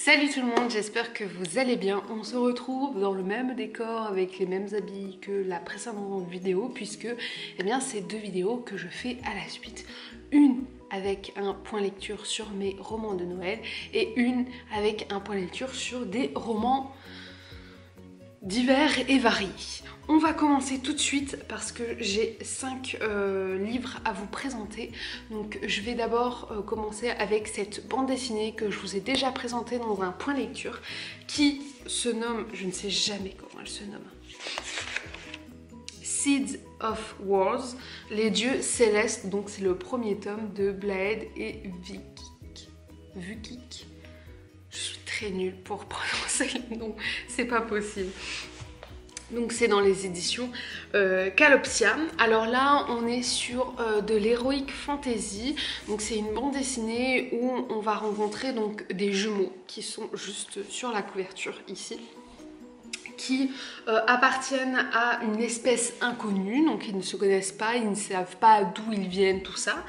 Salut tout le monde, j'espère que vous allez bien. On se retrouve dans le même décor avec les mêmes habits que la précédente vidéo puisque c'est deux vidéos que je fais à la suite. Une avec un point lecture sur mes romans de Noël et une avec un point lecture sur des romans divers et variés. On va commencer tout de suite parce que j'ai 5 livres à vous présenter. Donc je vais d'abord commencer avec cette bande dessinée que je vous ai déjà présentée dans un point lecture qui se nomme, je ne sais jamais comment elle se nomme, Seeds of Wars, les dieux célestes. Donc c'est le premier tome de Blaed et Vukik. Je suis très nulle pour prononcer le nom, c'est pas possible. Donc c'est dans les éditions Calopsia. Alors là on est sur de l'heroic fantasy. Donc c'est une bande dessinée où on va rencontrer donc des jumeaux qui sont juste sur la couverture ici, qui appartiennent à une espèce inconnue, donc ils ne se connaissent pas, ils ne savent pas d'où ils viennent, tout ça.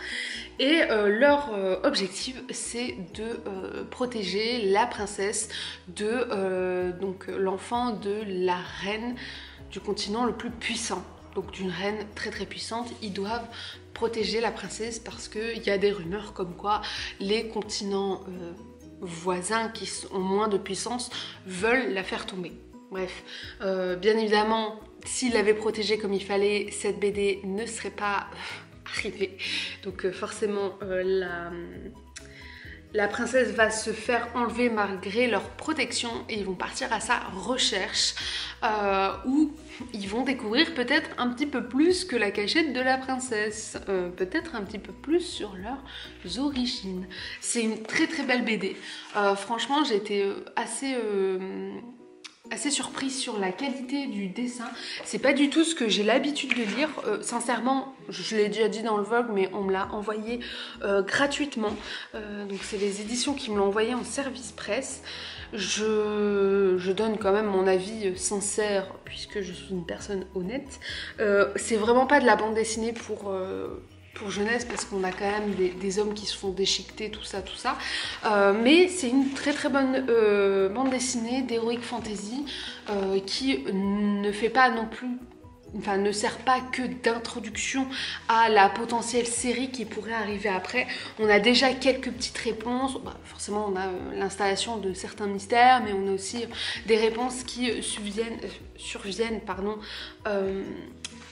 Et leur objectif, c'est de protéger la princesse de donc l'enfant de la reine du continent le plus puissant. Donc d'une reine très très puissante, ils doivent protéger la princesse parce qu'il y a des rumeurs comme quoi les continents voisins qui ont moins de puissance veulent la faire tomber. Bref, bien évidemment, s'il l'avait protégée comme il fallait, cette BD ne serait pas arrivée. Donc forcément, la princesse va se faire enlever malgré leur protection et ils vont partir à sa recherche où ils vont découvrir peut-être un petit peu plus que la cachette de la princesse, peut-être un petit peu plus sur leurs origines. C'est une très très belle BD. Franchement, j'ai été assez surprise sur la qualité du dessin. C'est pas du tout ce que j'ai l'habitude de lire. Sincèrement, je l'ai déjà dit dans le vlog, mais on me l'a envoyé gratuitement. Donc c'est les éditions qui me l'ont envoyé en service presse. Je donne quand même mon avis sincère puisque je suis une personne honnête. C'est vraiment pas de la bande dessinée pour jeunesse parce qu'on a quand même des hommes qui se font déchiqueter, tout ça. Mais c'est une très très bonne bande dessinée d'heroic fantasy qui ne fait pas non plus, enfin ne sert pas que d'introduction à la potentielle série qui pourrait arriver après. On a déjà quelques petites réponses, forcément on a l'installation de certains mystères, mais on a aussi des réponses qui surviennent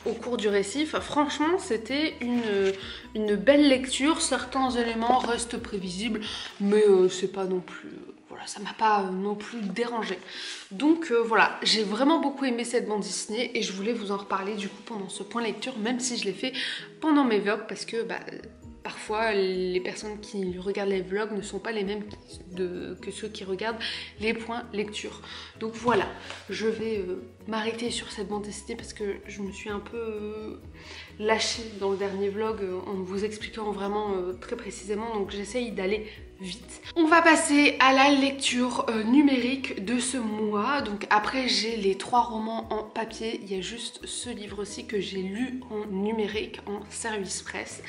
au cours du récit. Enfin, franchement c'était une belle lecture. Certains éléments restent prévisibles, mais c'est pas non plus... Voilà, ça m'a pas non plus dérangé. Donc voilà, j'ai vraiment beaucoup aimé cette bande dessinée et je voulais vous en reparler du coup pendant ce point lecture, même si je l'ai fait pendant mes vlogs parce que parfois les personnes qui regardent les vlogs ne sont pas les mêmes que ceux qui regardent les points lecture. Donc voilà, je vais m'arrêter sur cette bande dessinée parce que je me suis un peu lâchée dans le dernier vlog en vous expliquant vraiment très précisément, donc j'essaye d'aller vite. On va passer à la lecture numérique de ce mois. Donc après j'ai les 3 romans en papier, il y a juste ce livre-ci que j'ai lu en numérique en service presse.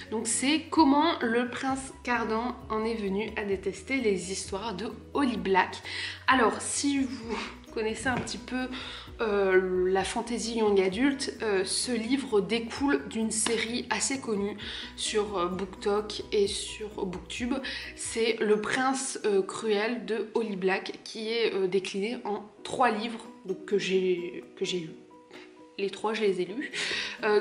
Donc c'est Comment le prince Cardan en est venu à détester les histoires de Holly Black. Alors si vous connaissez un petit peu la fantasy young adulte, ce livre découle d'une série assez connue sur BookTok et sur BookTube. C'est Le Prince Cruel de Holly Black qui est décliné en 3 livres donc, que j'ai lus. Les 3 je les ai lus,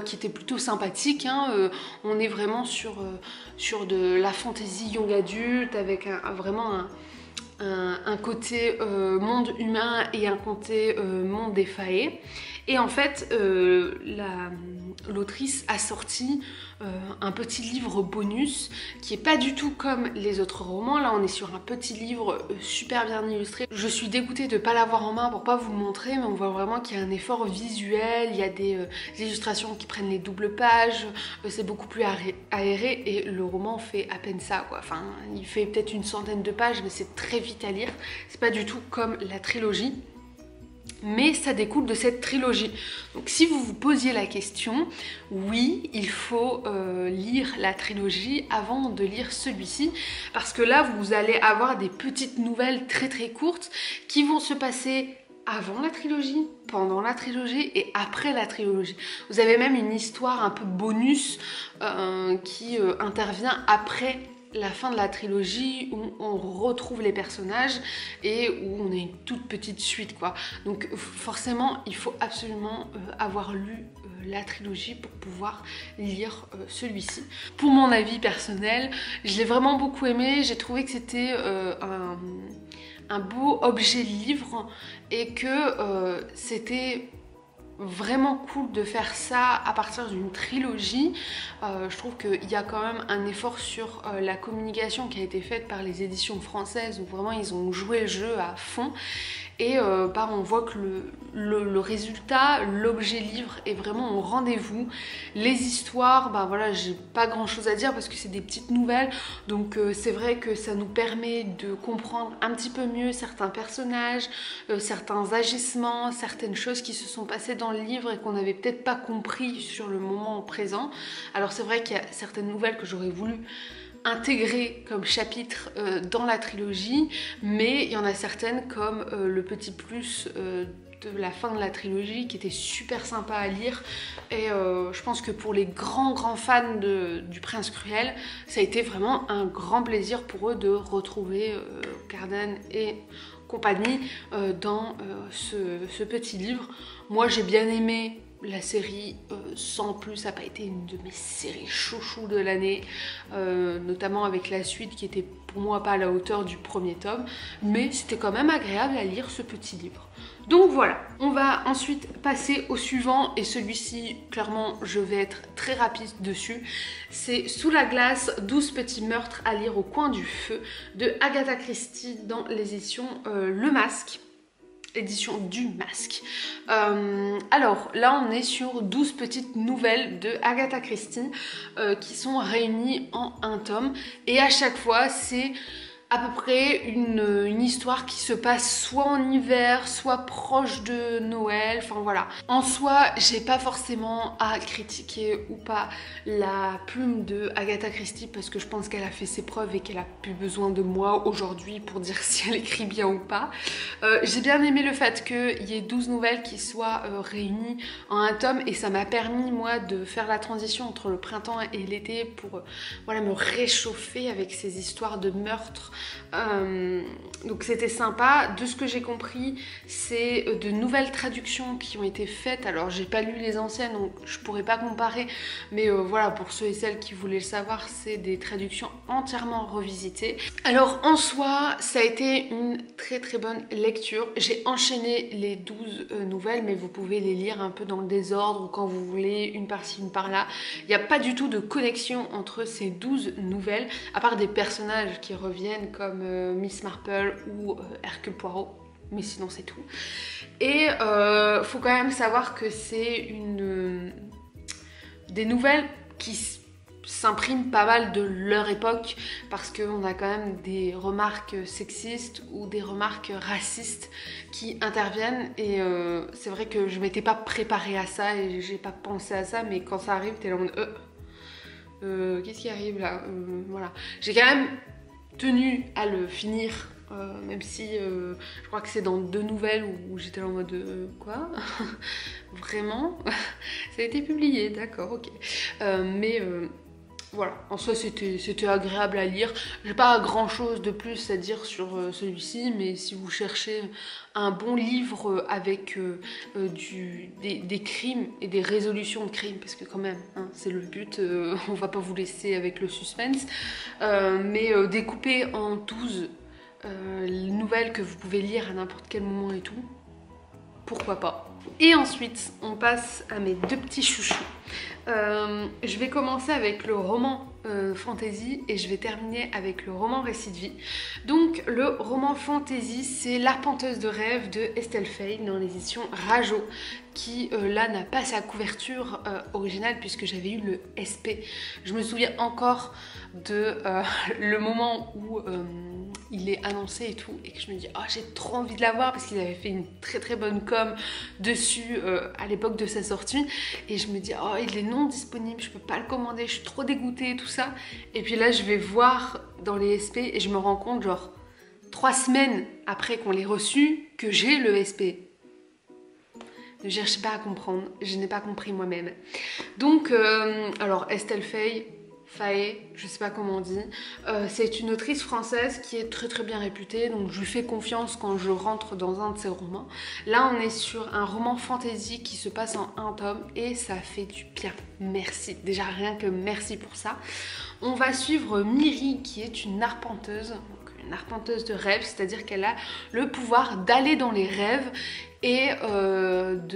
qui étaient plutôt sympathiques, hein. On est vraiment sur de la fantasy young adulte avec vraiment un côté monde humain et un côté monde des faées. Et en fait l'autrice a sorti un petit livre bonus qui est pas du tout comme les autres romans. Là on est sur un petit livre super bien illustré. Je suis dégoûtée de ne pas l'avoir en main pour pas vous le montrer, mais on voit vraiment qu'il y a un effort visuel, il y a des illustrations qui prennent les doubles pages, c'est beaucoup plus aéré et le roman fait à peine ça quoi. Enfin il fait peut-être une centaine de pages mais c'est très vite à lire, c'est pas du tout comme la trilogie. mais ça découle de cette trilogie. Donc si vous vous posiez la question, oui, il faut lire la trilogie avant de lire celui-ci, parce que là vous allez avoir des petites nouvelles très très courtes qui vont se passer avant la trilogie, pendant la trilogie et après la trilogie. Vous avez même une histoire un peu bonus qui intervient après la fin de la trilogie, où on retrouve les personnages et où on a une toute petite suite, quoi. Donc forcément il faut absolument avoir lu la trilogie pour pouvoir lire celui-ci. Pour mon avis personnel, je l'ai vraiment beaucoup aimé. J'ai trouvé que c'était un beau objet livre et que c'était vraiment cool de faire ça à partir d'une trilogie. Je trouve qu'il y a quand même un effort sur la communication qui a été faite par les éditions françaises, où vraiment ils ont joué le jeu à fond. Et on voit que le résultat, l'objet livre est vraiment au rendez-vous. Les histoires, voilà, j'ai pas grand chose à dire parce que c'est des petites nouvelles. Donc c'est vrai que ça nous permet de comprendre un petit peu mieux certains personnages, certains agissements, certaines choses qui se sont passées dans le livre et qu'on n'avait peut-être pas compris sur le moment présent. Alors c'est vrai qu'il y a certaines nouvelles que j'aurais voulu intégrées comme chapitre dans la trilogie, mais il y en a certaines comme le petit plus de la fin de la trilogie qui était super sympa à lire, et je pense que pour les grands fans du Prince Cruel, ça a été vraiment un grand plaisir pour eux de retrouver Cardan et compagnie dans ce petit livre. Moi j'ai bien aimé la série, sans plus, ça n'a pas été une de mes séries chouchou de l'année, notamment avec la suite qui était pour moi pas à la hauteur du premier tome, mais c'était quand même agréable à lire ce petit livre. Donc voilà, on va ensuite passer au suivant, et celui-ci, clairement, je vais être très rapide dessus. C'est Sous la glace, 12 petits meurtres à lire au coin du feu de Agatha Christie dans les éditions Le Masque. Édition du Masque. Alors là on est sur 12 petites nouvelles de Agatha Christie qui sont réunies en un tome, et à chaque fois c'est à peu près une histoire qui se passe soit en hiver, soit proche de Noël, enfin voilà. En soi, j'ai pas forcément à critiquer ou pas la plume de Agatha Christie, parce que je pense qu'elle a fait ses preuves et qu'elle a plus besoin de moi aujourd'hui pour dire si elle écrit bien ou pas. J'ai bien aimé le fait qu'il y ait 12 nouvelles qui soient réunies en un tome, et ça m'a permis moi de faire la transition entre le printemps et l'été pour voilà, me réchauffer avec ces histoires de meurtres. Donc c'était sympa. De ce que j'ai compris, c'est de nouvelles traductions qui ont été faites. Alors j'ai pas lu les anciennes, donc je pourrais pas comparer, mais voilà, pour ceux et celles qui voulaient le savoir, c'est des traductions entièrement revisitées. Alors en soi, ça a été une très bonne lecture. J'ai enchaîné les 12 nouvelles, mais vous pouvez les lire un peu dans le désordre ou quand vous voulez, une par-ci, une par-là. Il n'y a pas du tout de connexion entre ces 12 nouvelles, à part des personnages qui reviennent comme Miss Marple ou Hercule Poirot, mais sinon c'est tout. Et faut quand même savoir que c'est des nouvelles qui s'impriment pas mal de leur époque, parce qu'on a quand même des remarques sexistes ou des remarques racistes qui interviennent, et c'est vrai que je m'étais pas préparée à ça et j'ai pas pensé à ça, mais quand ça arrive t'es là en mode qu'est-ce qui arrive là, voilà. J'ai quand même tenu à le finir, même si je crois que c'est dans 2 nouvelles où j'étais en mode quoi vraiment ça a été publié, d'accord, ok, mais voilà, en soi c'était agréable à lire. J'ai pas grand chose de plus à dire sur celui-ci, mais si vous cherchez un bon livre avec des crimes et des résolutions de crimes, parce que quand même hein, c'est le but, on va pas vous laisser avec le suspense, mais découpé en 12 nouvelles que vous pouvez lire à n'importe quel moment et tout, pourquoi pas. Et ensuite on passe à mes 2 petits chouchous. Je vais commencer avec le roman fantasy et je vais terminer avec le roman récit de vie. Donc le roman fantasy, c'est L'Arpenteuse de rêve de Estelle Faye dans l'édition Rajo, qui là n'a pas sa couverture originale puisque j'avais eu le SP. Je me souviens encore de le moment où il est annoncé et tout, et que je me dis oh j'ai trop envie de l'avoir parce qu'il avait fait une très bonne com dessus à l'époque de sa sortie, et je me dis oh il est non disponible, je peux pas le commander, je suis trop dégoûtée, tout ça. Et puis là je vais voir dans les SP et je me rends compte genre 3 semaines après qu'on l'ait reçu que j'ai le SP. Ne cherchez pas à comprendre, je n'ai pas compris moi-même. Donc, alors Estelle Faye, je sais pas comment on dit, c'est une autrice française qui est très bien réputée, donc je lui fais confiance quand je rentre dans un de ses romans. Là, on est sur un roman fantasy qui se passe en 1 tome et ça fait du bien. Merci, déjà rien que merci pour ça. On va suivre Miri qui est une arpenteuse. Une arpenteuse de rêve, c'est-à-dire qu'elle a le pouvoir d'aller dans les rêves et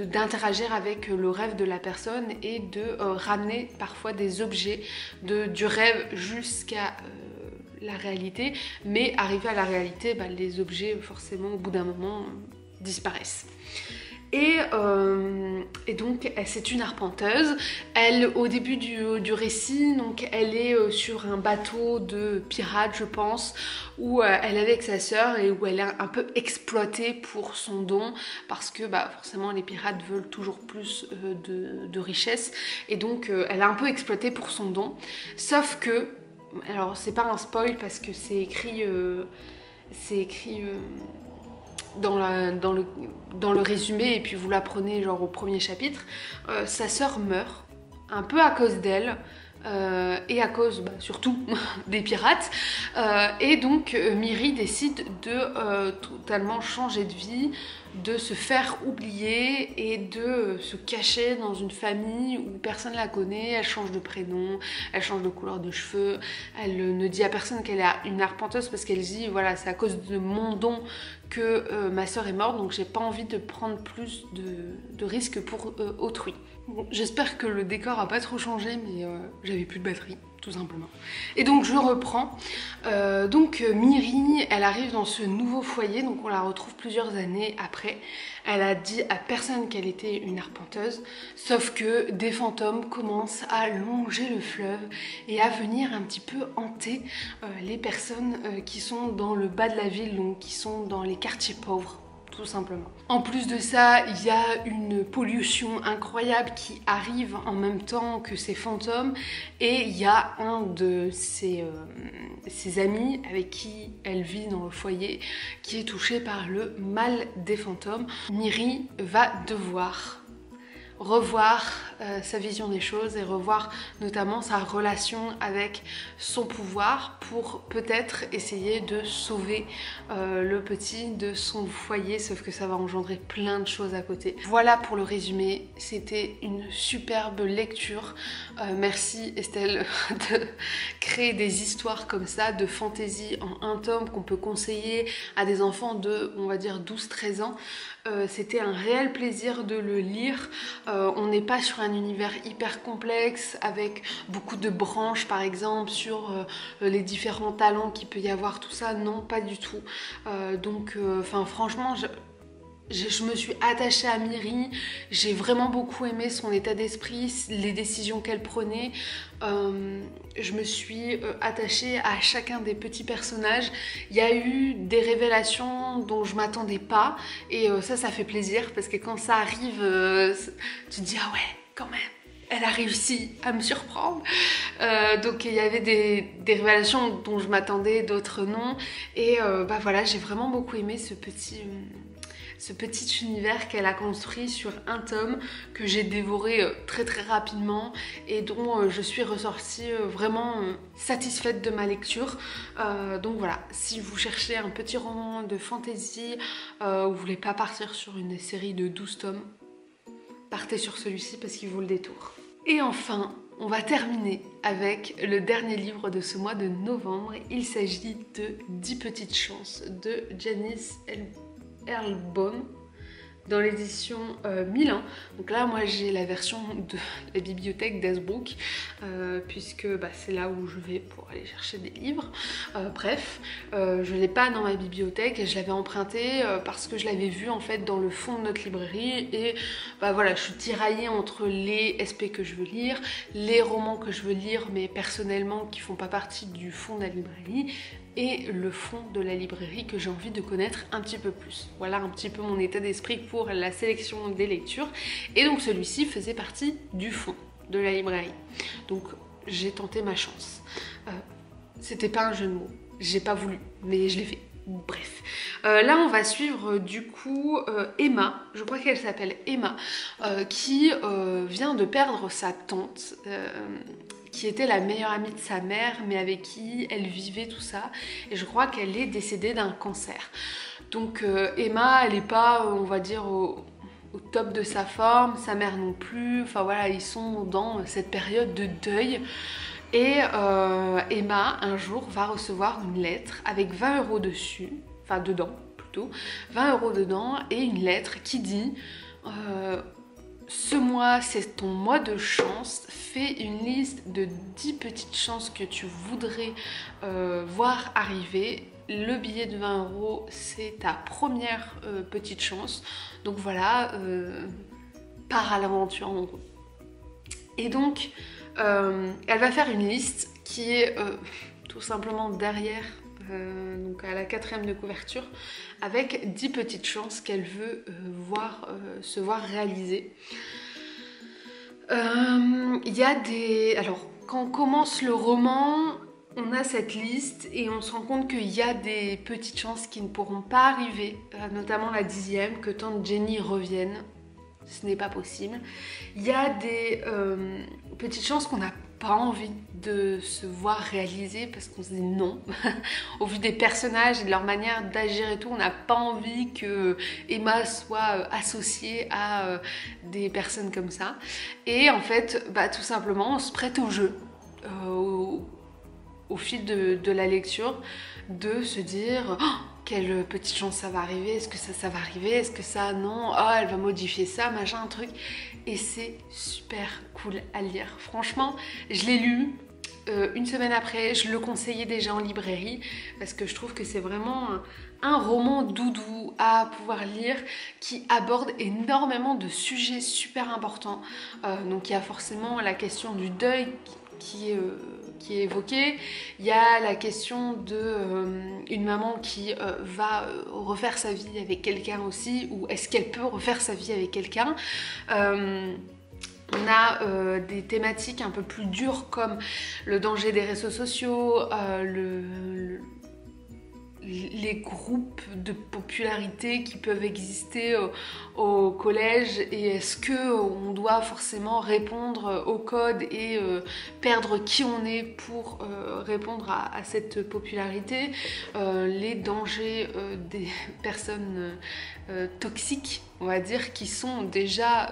d'interagir avec le rêve de la personne et de ramener parfois des objets du rêve jusqu'à la réalité, mais arrivé à la réalité, bah, les objets forcément au bout d'un moment disparaissent. Et donc c'est une arpenteuse. Elle, au début du récit, donc elle est sur un bateau de pirates, je pense, où elle est avec sa sœur et où elle est un peu exploitée pour son don, parce que bah, forcément les pirates veulent toujours plus de richesses, et donc elle est un peu exploitée pour son don. Sauf que, alors c'est pas un spoil parce que c'est écrit dans le résumé, et puis vous l'apprenez genre au premier chapitre, sa sœur meurt, un peu à cause d'elle, et à cause bah, surtout des pirates, et donc Miri décide de totalement changer de vie, de se faire oublier et de se cacher dans une famille où personne la connaît. Elle change de prénom, elle change de couleur de cheveux, elle ne dit à personne qu'elle est une arpenteuse parce qu'elle dit voilà c'est à cause de mon don que ma soeur est morte, donc j'ai pas envie de prendre plus de risques pour autrui. Bon, j'espère que le décor a pas trop changé, mais j'avais plus de batterie tout simplement. Et donc je reprends. Miri, elle arrive dans ce nouveau foyer, donc on la retrouve plusieurs années après. Elle a dit à personne qu'elle était une arpenteuse, sauf que des fantômes commencent à longer le fleuve et à venir un petit peu hanter les personnes qui sont dans le bas de la ville, donc qui sont dans les quartiers pauvres. Tout simplement. En plus de ça, il y a une pollution incroyable qui arrive en même temps que ces fantômes, et il y a un de ses amis avec qui elle vit dans le foyer qui est touché par le mal des fantômes. Miri va devoir revoir sa vision des choses et revoir notamment sa relation avec son pouvoir pour peut-être essayer de sauver le petit de son foyer, sauf que ça va engendrer plein de choses à côté. Voilà pour le résumé, c'était une superbe lecture. Merci Estelle de créer des histoires comme ça, de fantaisie en 1 tome qu'on peut conseiller à des enfants de, on va dire, 12-13 ans. C'était un réel plaisir de le lire. On n'est pas sur un univers hyper complexe avec beaucoup de branches par exemple sur les différents talents qu'il peut y avoir, tout ça, non, pas du tout. Franchement, je me suis attachée à Miri, j'ai vraiment beaucoup aimé son état d'esprit, les décisions qu'elle prenait. Je me suis attachée à chacun des petits personnages. Il y a eu des révélations dont je m'attendais pas, et ça fait plaisir parce que quand ça arrive, tu te dis ah ouais, quand même. Elle a réussi à me surprendre. Donc il y avait des révélations dont je m'attendais, d'autres non. Et voilà, j'ai vraiment beaucoup aimé ce petit univers qu'elle a construit sur 1 tome que j'ai dévoré très rapidement et dont je suis ressortie vraiment satisfaite de ma lecture. Donc voilà, si vous cherchez un petit roman de fantasy ou vous voulez pas partir sur une série de 12 tomes, partez sur celui-ci parce qu'il vaut le détour. Et enfin, on va terminer avec le dernier livre de ce mois de novembre. Il s'agit de 10 petites chances de Janice Earlbaum dans l'édition Milan. Donc là moi j'ai la version de la bibliothèque d'Hazebrook puisque c'est là où je vais pour aller chercher des livres. Je l'ai pas dans ma bibliothèque, je l'avais emprunté parce que je l'avais vu en fait dans le fond de notre librairie, et voilà, je suis tiraillée entre les SP que je veux lire, les romans que je veux lire mais personnellement qui font pas partie du fond de la librairie. et le fond de la librairie que j'ai envie de connaître un petit peu plus. Voilà un petit peu mon état d'esprit pour la sélection des lectures. Et donc celui-ci faisait partie du fond de la librairie. Donc j'ai tenté ma chance. C'était pas un jeu de mots, j'ai pas voulu, mais je l'ai fait. Bref, là on va suivre du coup Emma, je crois qu'elle s'appelle Emma, qui vient de perdre sa tante, qui était la meilleure amie de sa mère, mais avec qui elle vivait tout ça, et je crois qu'elle est décédée d'un cancer. Donc Emma, elle n'est pas, on va dire, au top de sa forme, sa mère non plus, enfin voilà, ils sont dans cette période de deuil. Et Emma, un jour, va recevoir une lettre avec 20 € dessus, enfin dedans plutôt, 20 € dedans, et une lettre qui dit ce mois, c'est ton mois de chance, fais une liste de 10 petites chances que tu voudrais voir arriver. Le billet de 20 €, c'est ta première petite chance. Donc voilà, pars à l'aventure en gros. Et donc, elle va faire une liste qui est tout simplement derrière, donc à la 4e de couverture, avec 10 petites chances qu'elle veut se voir réaliser. Il y a des... Alors, quand on commence le roman, on a cette liste et on se rend compte qu'il y a des petites chances qui ne pourront pas arriver, notamment la 10e, que tante Jenny revienne. Ce n'est pas possible. Il y a des petites chances qu'on n'a pas envie de se voir réaliser parce qu'on se dit non. Au vu des personnages et de leur manière d'agir et tout, on n'a pas envie que Emma soit associée à des personnes comme ça. Et en fait, tout simplement, on se prête au jeu au fil de la lecture, de se dire quelle petite chance ça va arriver, est-ce que ça va arriver, est-ce que ça, non, oh elle va modifier ça, machin, un truc. Et c'est super cool à lire. Franchement, je l'ai lu une semaine après, je le conseillais déjà en librairie parce que je trouve que c'est vraiment un roman doudou à pouvoir lire qui aborde énormément de sujets super importants. Donc il y a forcément la question du deuil qui est évoquée, il y a la question de une maman qui va refaire sa vie avec quelqu'un aussi, ou est-ce qu'elle peut refaire sa vie avec quelqu'un. On a des thématiques un peu plus dures comme le danger des réseaux sociaux, les groupes de popularité qui peuvent exister au collège, et est-ce qu'on doit forcément répondre au code et perdre qui on est pour répondre à cette popularité, les dangers des personnes toxiques, on va dire, qui sont déjà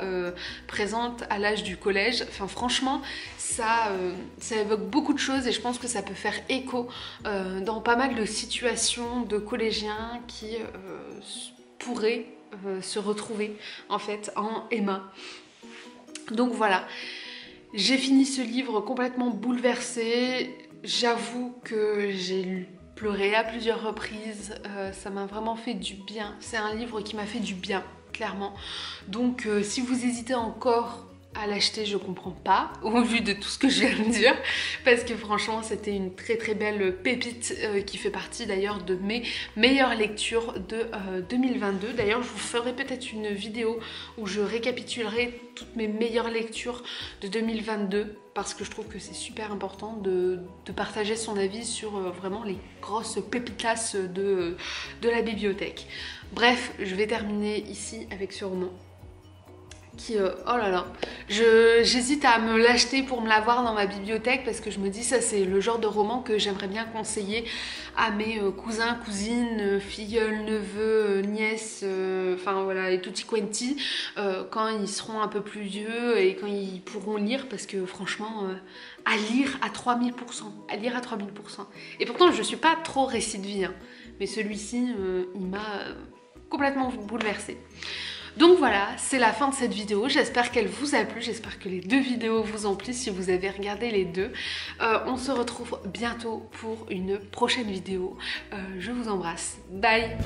présentes à l'âge du collège. Enfin franchement, ça évoque beaucoup de choses et je pense que ça peut faire écho dans pas mal de situations de collégiens qui pourraient se retrouver en fait en Emma. Donc voilà, j'ai fini ce livre complètement bouleversée. J'avoue que j'ai pleuré à plusieurs reprises, ça m'a vraiment fait du bien. C'est un livre qui m'a fait du bien, clairement. Donc si vous hésitez encore à l'acheter, je comprends pas au vu de tout ce que je viens de dire, parce que franchement c'était une très très belle pépite qui fait partie d'ailleurs de mes meilleures lectures de 2022. D'ailleurs je vous ferai peut-être une vidéo où je récapitulerai toutes mes meilleures lectures de 2022 parce que je trouve que c'est super important de partager son avis sur vraiment les grosses pépitas de la bibliothèque. Bref, je vais terminer ici avec ce roman qui, oh là là, j'hésite à me l'acheter pour me l'avoir dans ma bibliothèque parce que je me dis ça c'est le genre de roman que j'aimerais bien conseiller à mes cousins, cousines, filleuls, neveux, nièces, enfin voilà, et tutti quanti quand ils seront un peu plus vieux et quand ils pourront lire, parce que franchement à lire à 3000%, à lire à 3000%. Et pourtant je suis pas trop récit de vie, hein, mais celui-ci il m'a complètement bouleversée. Donc voilà, c'est la fin de cette vidéo, j'espère qu'elle vous a plu, j'espère que les deux vidéos vous ont plu si vous avez regardé les deux. On se retrouve bientôt pour une prochaine vidéo, je vous embrasse, bye.